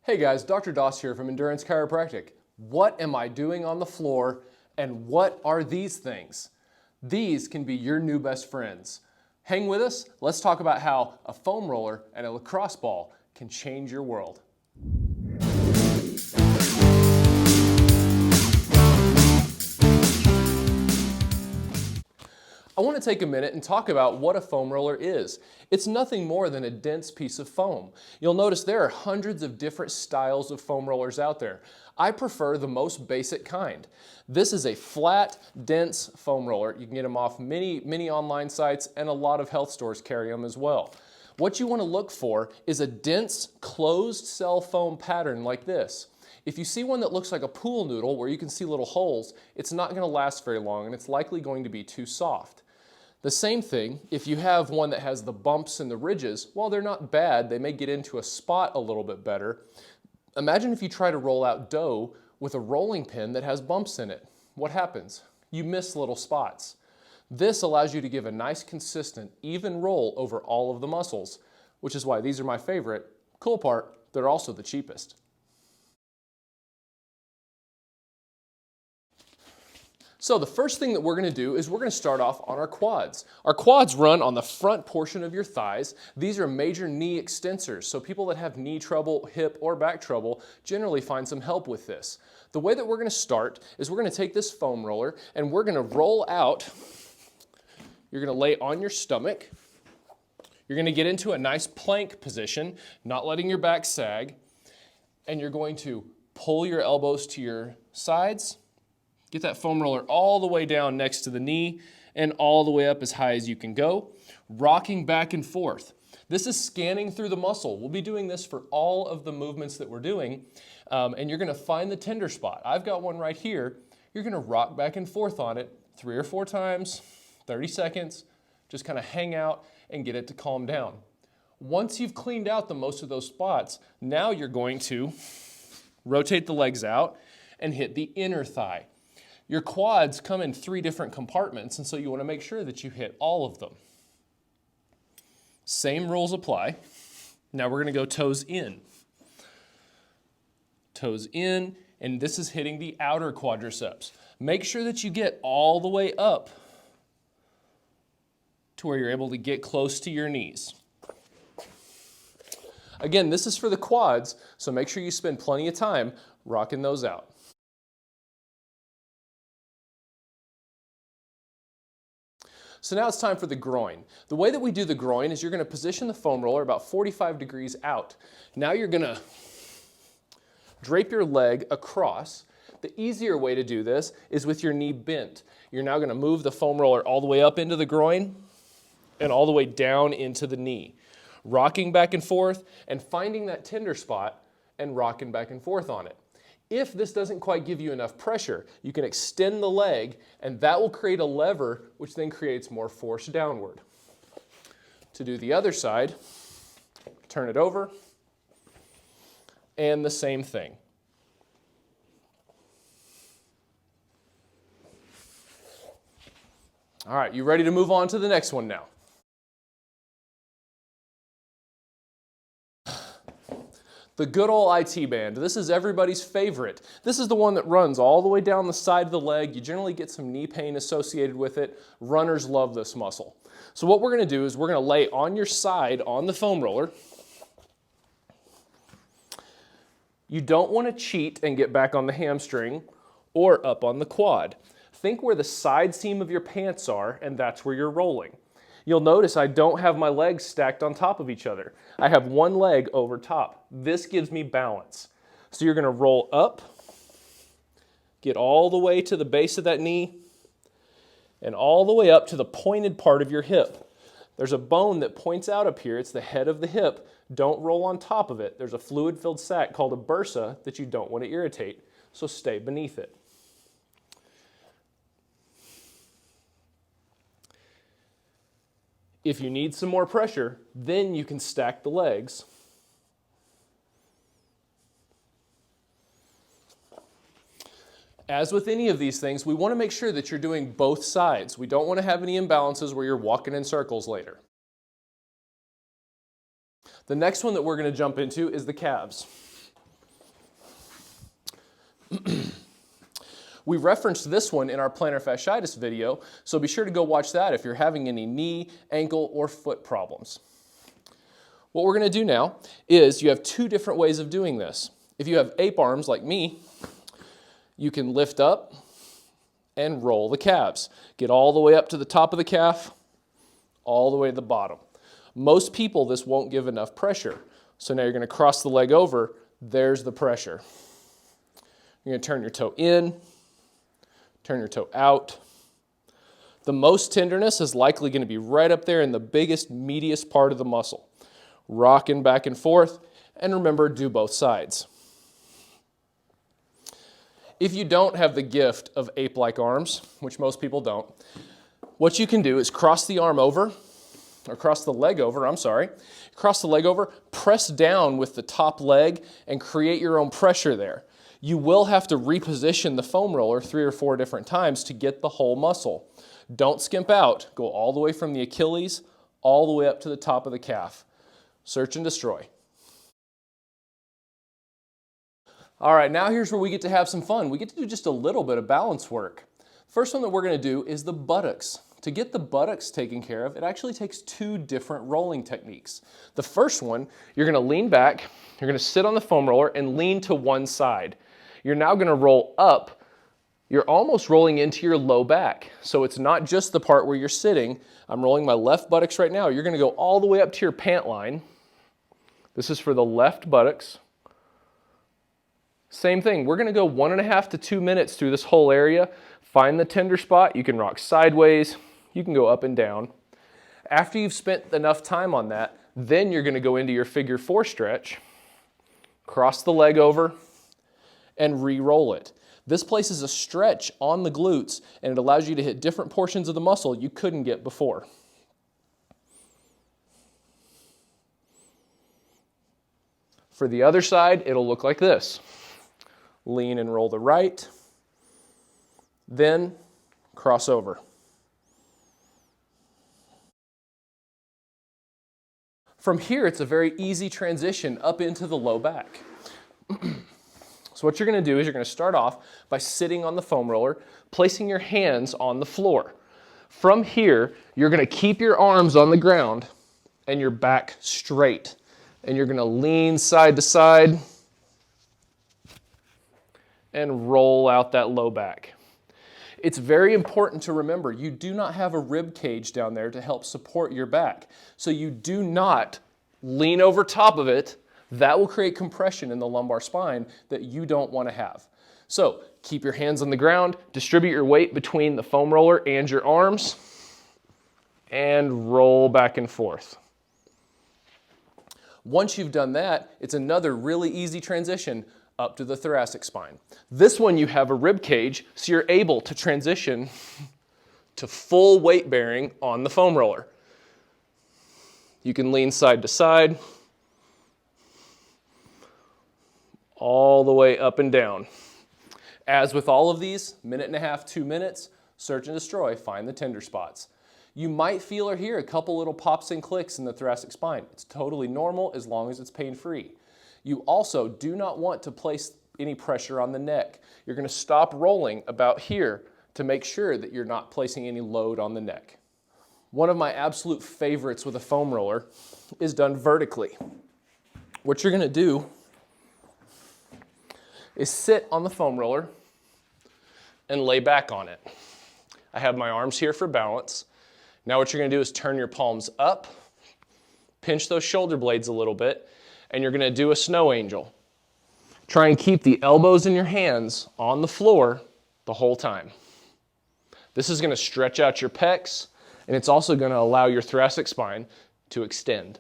Hey guys, Dr. Doss here from Endurance Chiropractic. What am I doing on the floor and what are these things? These can be your new best friends. Hang with us, let's talk about how a foam roller and a lacrosse ball can change your world. I want to take a minute and talk about what a foam roller is. It's nothing more than a dense piece of foam. You'll notice there are hundreds of different styles of foam rollers out there. I prefer the most basic kind. This is a flat, dense foam roller. You can get them off many online sites, and a lot of health stores carry them as well. What you want to look for is a dense, closed cell foam pattern like this. If you see one that looks like a pool noodle where you can see little holes, it's not going to last very long and it's likely going to be too soft. The same thing, if you have one that has the bumps and the ridges, while they're not bad, they may get into a spot a little bit better. Imagine if you try to roll out dough with a rolling pin that has bumps in it. What happens? You miss little spots. This allows you to give a nice, consistent, even roll over all of the muscles, which is why these are my favorite. Cool part, they're also the cheapest. So the first thing that we're going to do is we're going to start off on our quads. Our quads run on the front portion of your thighs. These are major knee extensors, so people that have knee trouble, hip, or back trouble generally find some help with this. The way that we're going to start is we're going to take this foam roller and we're going to roll out. You're going to lay on your stomach. You're going to get into a nice plank position, not letting your back sag, and you're going to pull your elbows to your sides. Get that foam roller all the way down next to the knee and all the way up as high as you can go, rocking back and forth. This is scanning through the muscle. We'll be doing this for all of the movements that we're doing, and you're going to find the tender spot. I've got one right here. You're going to rock back and forth on it 3 or 4 times, 30 seconds, just kind of hang out and get it to calm down. Once you've cleaned out the most of those spots, now you're going to rotate the legs out and hit the inner thigh. Your quads come in 3 different compartments, and so you want to make sure that you hit all of them. Same rules apply. Now we're going to go toes in. Toes in, and this is hitting the outer quadriceps. Make sure that you get all the way up to where you're able to get close to your knees. Again, this is for the quads, so make sure you spend plenty of time rocking those out. So now it's time for the groin. The way that we do the groin is you're going to position the foam roller about 45 degrees out. Now you're going to drape your leg across. The easier way to do this is with your knee bent. You're now going to move the foam roller all the way up into the groin and all the way down into the knee. Rocking back and forth and finding that tender spot and rocking back and forth on it. If this doesn't quite give you enough pressure, you can extend the leg and that will create a lever which then creates more force downward. To do the other side, turn it over and the same thing. All right, you ready to move on to the next one now? The good old IT band. This is everybody's favorite. This is the one that runs all the way down the side of the leg. You generally get some knee pain associated with it. Runners love this muscle. So what we're going to do is we're going to lay on your side on the foam roller. You don't want to cheat and get back on the hamstring or up on the quad. Think where the side seam of your pants are, and that's where you're rolling. You'll notice I don't have my legs stacked on top of each other. I have one leg over top. This gives me balance. So you're going to roll up, get all the way to the base of that knee, and all the way up to the pointed part of your hip. There's a bone that points out up here. It's the head of the hip. Don't roll on top of it. There's a fluid-filled sac called a bursa that you don't want to irritate, so stay beneath it. If you need some more pressure, then you can stack the legs. As with any of these things, we want to make sure that you're doing both sides. We don't want to have any imbalances where you're walking in circles later. The next one that we're going to jump into is the calves. We referenced this one in our plantar fasciitis video, so be sure to go watch that if you're having any knee, ankle, or foot problems. What we're going to do now is you have two different ways of doing this. If you have ape arms like me, you can lift up and roll the calves. Get all the way up to the top of the calf, all the way to the bottom. Most people, this won't give enough pressure. So now you're going to cross the leg over. There's the pressure. You're going to turn your toe in, turn your toe out. The most tenderness is likely going to be right up there in the biggest, meatiest part of the muscle. Rocking back and forth, and remember, do both sides. If you don't have the gift of ape-like arms, which most people don't, what you can do is cross the arm over, or cross the leg over, cross the leg over, press down with the top leg, and create your own pressure there. You will have to reposition the foam roller 3 or 4 different times to get the whole muscle. Don't skimp out. Go all the way from the Achilles, all the way up to the top of the calf. Search and destroy. All right, now here's where we get to have some fun. We get to do just a little bit of balance work. First one that we're going to do is the buttocks. To get the buttocks taken care of, it actually takes 2 different rolling techniques. The first one, you're going to lean back, you're going to sit on the foam roller and lean to one side. You're now going to roll up. You're almost rolling into your low back. So it's not just the part where you're sitting. I'm rolling my left buttocks right now. You're going to go all the way up to your pant line. This is for the left buttocks. Same thing. We're going to go 1.5 to 2 minutes through this whole area. Find the tender spot. You can rock sideways. You can go up and down. After you've spent enough time on that, then you're going to go into your figure 4 stretch. Cross the leg over and re-roll it. This places a stretch on the glutes, and it allows you to hit different portions of the muscle you couldn't get before. For the other side, it'll look like this. Lean and roll the right, then cross over. From here, it's a very easy transition up into the low back. So what you're going to do is you're going to start off by sitting on the foam roller, placing your hands on the floor. From here, you're going to keep your arms on the ground and your back straight. And you're going to lean side to side and roll out that low back. It's very important to remember you do not have a rib cage down there to help support your back. So you do not lean over top of it. That will create compression in the lumbar spine that you don't want to have. So keep your hands on the ground, distribute your weight between the foam roller and your arms, and roll back and forth. Once you've done that, it's another really easy transition up to the thoracic spine. This one you have a rib cage, so you're able to transition to full weight bearing on the foam roller. You can lean side to side, all the way up and down. As with all of these, 1.5, 2 minutes, search and destroy, find the tender spots. You might feel or hear a couple little pops and clicks in the thoracic spine. It's totally normal as long as it's pain-free. You also do not want to place any pressure on the neck. You're going to stop rolling about here to make sure that you're not placing any load on the neck. One of my absolute favorites with a foam roller is done vertically. What you're going to do is sit on the foam roller and lay back on it. I have my arms here for balance. Now what you're going to do is turn your palms up, pinch those shoulder blades a little bit, and you're going to do a snow angel. Try and keep the elbows in your hands on the floor the whole time. This is going to stretch out your pecs, and it's also going to allow your thoracic spine to extend.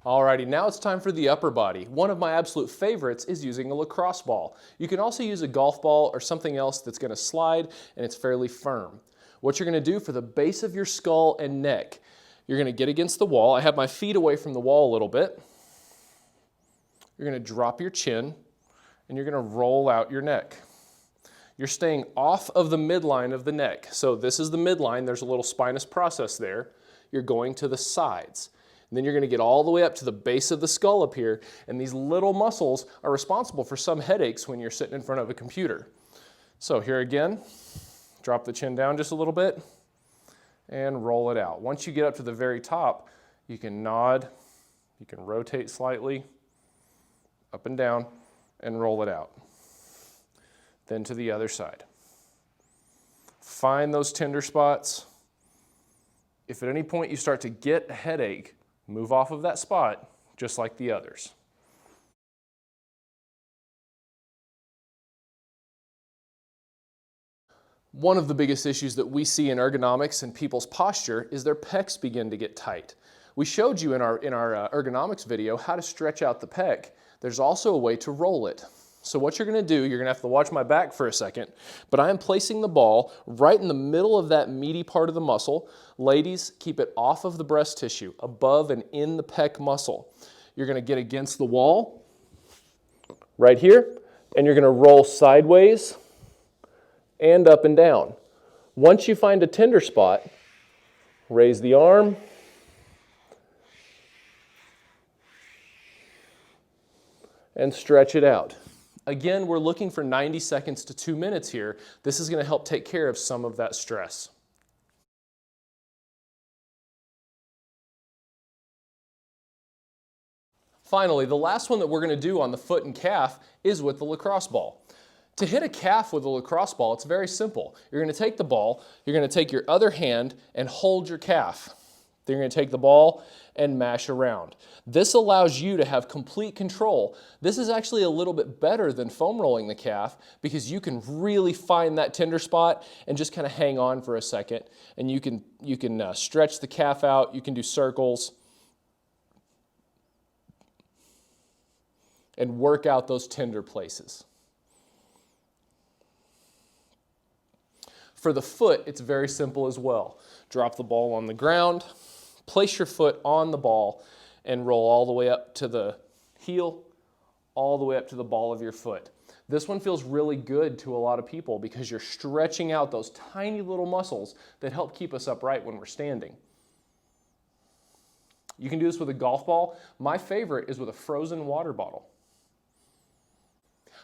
Alrighty, now it's time for the upper body. One of my absolute favorites is using a lacrosse ball. You can also use a golf ball or something else that's going to slide and it's fairly firm. What you're going to do for the base of your skull and neck, you're going to get against the wall. I have my feet away from the wall a little bit. You're going to drop your chin and you're going to roll out your neck. You're staying off of the midline of the neck. So this is the midline. There's a little spinous process there. You're going to the sides. And then you're going to get all the way up to the base of the skull up here, and these little muscles are responsible for some headaches when you're sitting in front of a computer. So here again, drop the chin down just a little bit and roll it out. Once you get up to the very top, you can nod, you can rotate slightly, up and down, and roll it out. Then to the other side. Find those tender spots. If at any point you start to get a headache, move off of that spot, just like the others. One of the biggest issues that we see in ergonomics and people's posture is their pecs begin to get tight. We showed you in our ergonomics video how to stretch out the pec. There's also a way to roll it. So what you're going to do, you're going to have to watch my back for a second, but I am placing the ball right in the middle of that meaty part of the muscle. Ladies, keep it off of the breast tissue, above and in the pec muscle. You're going to get against the wall right here, and you're going to roll sideways and up and down. Once you find a tender spot, raise the arm, and stretch it out. Again, we're looking for 90 seconds to 2 minutes here. This is going to help take care of some of that stress. Finally, the last one that we're going to do on the foot and calf is with the lacrosse ball. To hit a calf with a lacrosse ball, it's very simple. You're going to take the ball, you're going to take your other hand and hold your calf. Then you're going to take the ball and mash around. This allows you to have complete control. This is actually a little bit better than foam rolling the calf because you can really find that tender spot and just kind of hang on for a second. And you can stretch the calf out, you can do circles, and work out those tender places. For the foot, it's very simple as well. Drop the ball on the ground, place your foot on the ball, and roll all the way up to the heel, all the way up to the ball of your foot. This one feels really good to a lot of people because you're stretching out those tiny little muscles that help keep us upright when we're standing. You can do this with a golf ball. My favorite is with a frozen water bottle.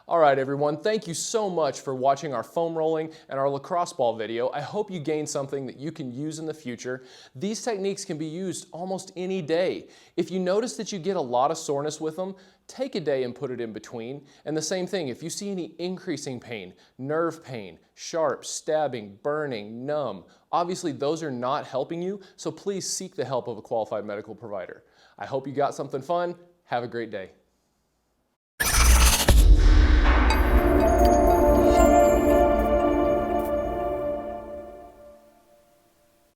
All right, everyone, thank you so much for watching our foam rolling and our lacrosse ball video. I hope you gained something that you can use in the future. These techniques can be used almost any day. If you notice that you get a lot of soreness with them, take a day and put it in between. And the same thing, if you see any increasing pain, nerve pain, sharp, stabbing, burning, numb, obviously those are not helping you, so please seek the help of a qualified medical provider. I hope you got something fun. Have a great day.